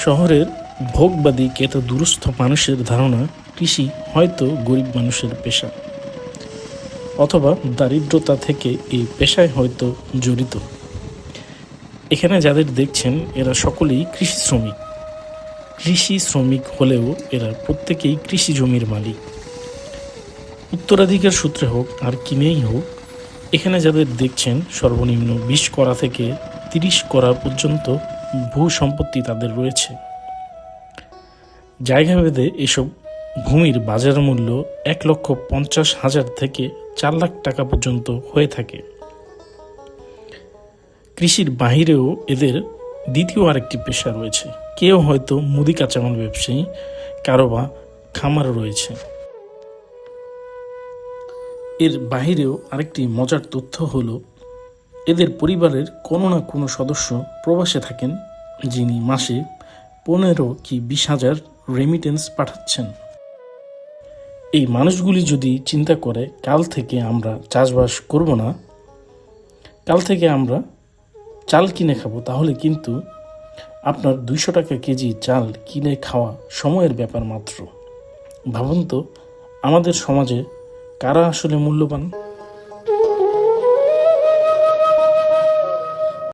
শহরের ভোগবাদী কেত দুরস্থ মানুষের ধারণা কৃষি হয়তো গরিব মানুষের পেশা, অথবা দারিদ্রতা থেকে এই পেশায় হয়তো জড়িত। এখানে যাদের দেখছেন এরা সকলেই কৃষি শ্রমিক হলেও এরা প্রত্যেকেই কৃষি জমির মালিক। উত্তরাধিকার সূত্রে হোক আর কিনেই হোক, এখানে যাদের দেখছেন সর্বনিম্ন 20 কড়া থেকে 30 কড়া পর্যন্ত ভূ সম্পত্তি তাদের রয়েছে। জায়গা ভেদে এসব ভূমির বাজার মূল্য 1,50,000 থেকে 4 লাখ টাকা পর্যন্ত হয়ে থাকে। কৃষির বাহিরেও এদের দ্বিতীয় আরেকটি পেশা রয়েছে। কেউ হয়তো মুদি কাঁচামাল ব্যবসায়ী, কারো বা খামার রয়েছে। এর বাহিরেও আরেকটি মজার তথ্য হলো, এদের পরিবারের কোনো না কোনো সদস্য প্রবাসে থাকেন, যিনি মাসে 15 কি 20,000 রেমিটেন্স পাঠাচ্ছেন। এই মানুষগুলি যদি চিন্তা করে কাল থেকে আমরা চাষবাস করব না, কাল থেকে আমরা চাল কিনে খাবো, তাহলে কিন্তু আপনার 200 টাকা কেজি চাল কিনে খাওয়া সময়ের ব্যাপার মাত্র। ভাবুন তো, আমাদের সমাজে কারা আসলে মূল্যবান?